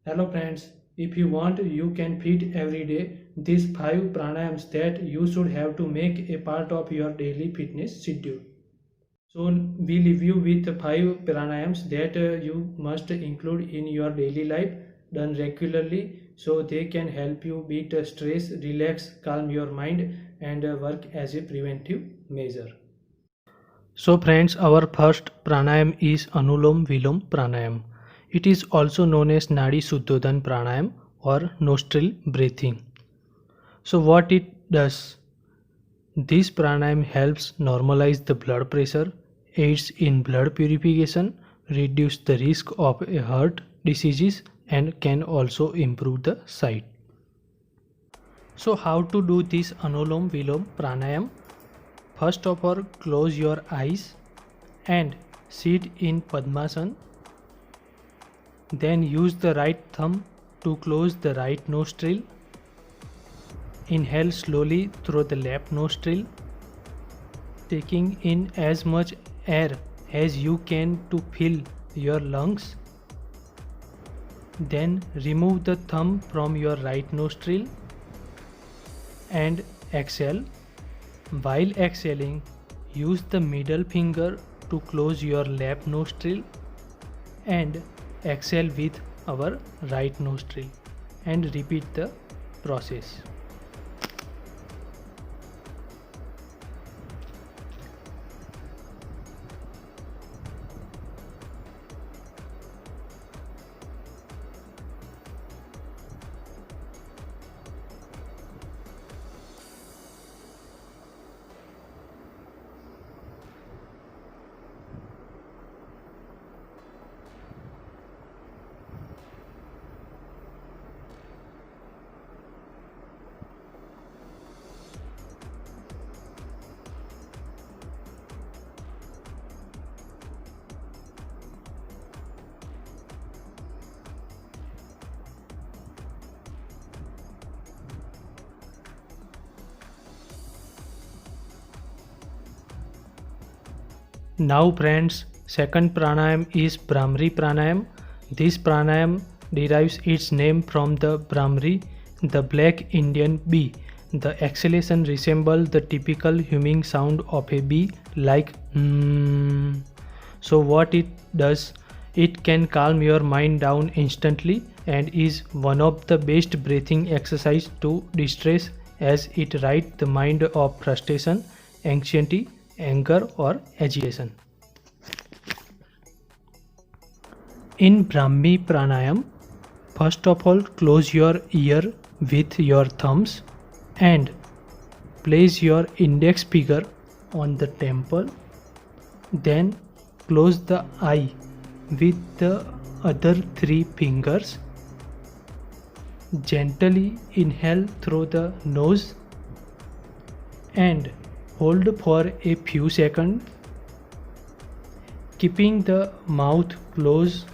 Hello friends, if you want, you can fit every day these 5 pranayams that you should have to make a part of your daily fitness schedule. So we leave you with 5 pranayams that you must include in your daily life done regularly so they can help you beat stress, relax, calm your mind and work as a preventive measure. So friends, our first pranayam is Anulom Vilom Pranayam. It is also known as Nadi Shuddhodhan Pranayam or nostril breathing. So what it does? This pranayam helps normalize the blood pressure, aids in blood purification, reduce the risk of a heart diseases and can also improve the sight. So how to do this Anulom Vilom Pranayam? First of all, close your eyes and sit in Padmasana. Then use the right thumb to close the right nostril. Inhale slowly through the left nostril, taking in as much air as you can to fill your lungs. Then remove the thumb from your right nostril and exhale. While exhaling, use the middle finger to close your left nostril and exhale with our right nostril and repeat the process. Now friends, second pranayam is Brahmari pranayam. This pranayam derives its name from the Brahmari, the black Indian bee. The exhalation resembles the typical humming sound of a bee like So what it does, it can calm your mind down instantly and is one of the best breathing exercise to distress as it rids the mind of frustration, anxiety, anger or agitation. In Brahmi Pranayam, first of all close your ear with your thumbs and place your index finger on the temple. Then close the eye with the other 3 fingers. Gently inhale through the nose and hold for a few seconds, keeping the mouth closed.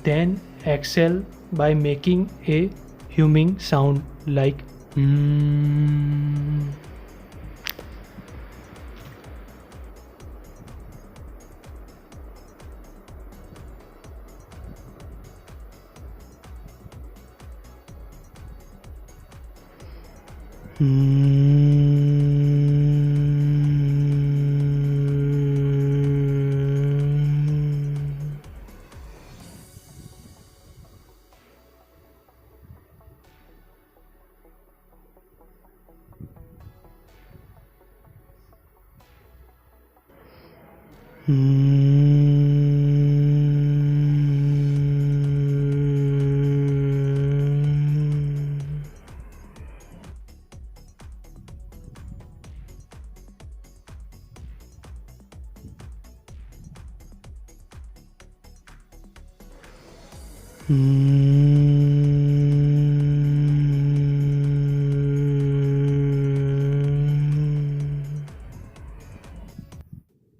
Then exhale by making a humming sound like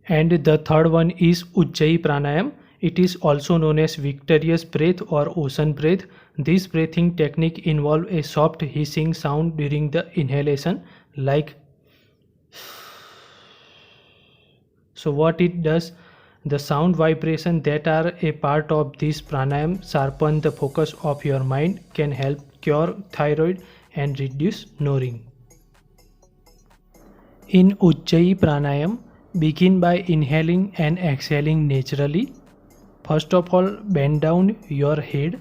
And the third one is Ujjayi Pranayam. It is also known as victorious breath or ocean breath. This breathing technique involves a soft hissing sound during the inhalation like. So what it does, The sound vibration that are a part of this pranayam sharpen the focus of your mind, can help cure thyroid and reduce snoring. In Ujjayi pranayam, begin by inhaling and exhaling naturally. First of all, bend down your head,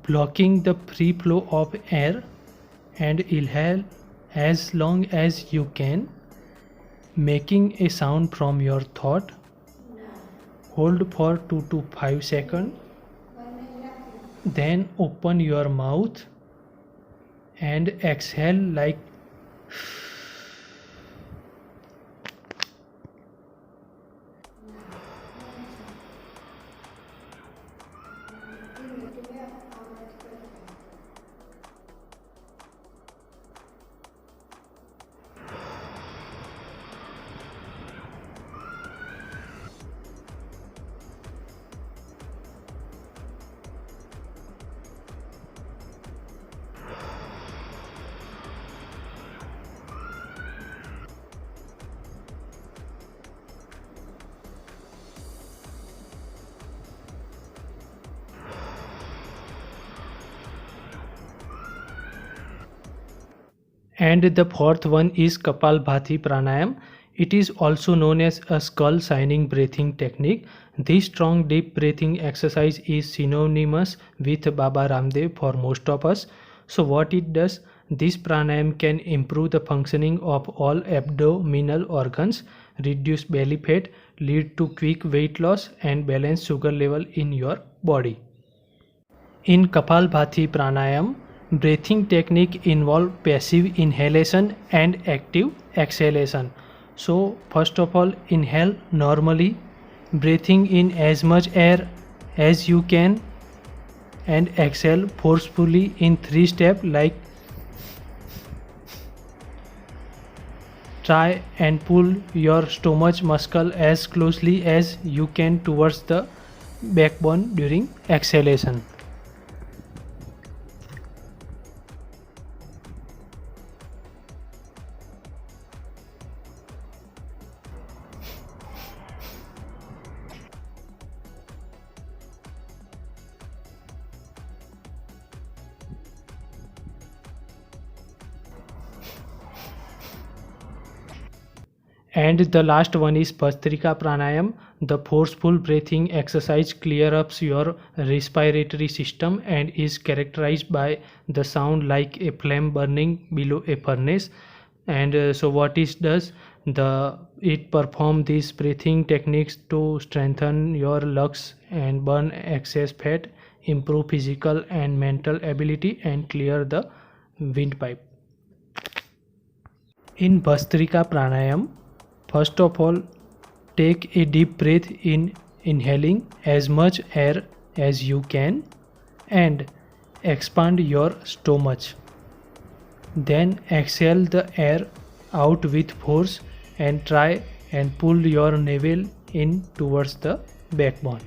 blocking the free flow of air, and inhale as long as you can, making a sound from your throat. Hold for 2 to 5 seconds. Then open your mouth and exhale like And the fourth one is Kapalbhati Pranayam. It is also known as a skull signing breathing technique. This strong deep breathing exercise is synonymous with Baba Ramdev for most of us. So what it does, this pranayam can improve the functioning of all abdominal organs, reduce belly fat, lead to quick weight loss, and balance sugar level in your body. In Kapalbhati Pranayam, breathing technique involve passive inhalation and active exhalation. So first of all, inhale normally, breathing in as much air as you can, and exhale forcefully in 3 steps, like try and pull your stomach muscle as closely as you can towards the backbone during exhalation. And the last one is Bhastrika Pranayam. The forceful breathing exercise clears up your respiratory system and is characterized by the sound like a flame burning below a furnace. And so what it does, it perform these breathing techniques to strengthen your lungs and burn excess fat, improve physical and mental ability, and clear the windpipe. In Bhastrika Pranayam, first of all, take a deep breath in, inhaling as much air as you can, and expand your stomach. Then exhale the air out with force and try and pull your navel in towards the backbone.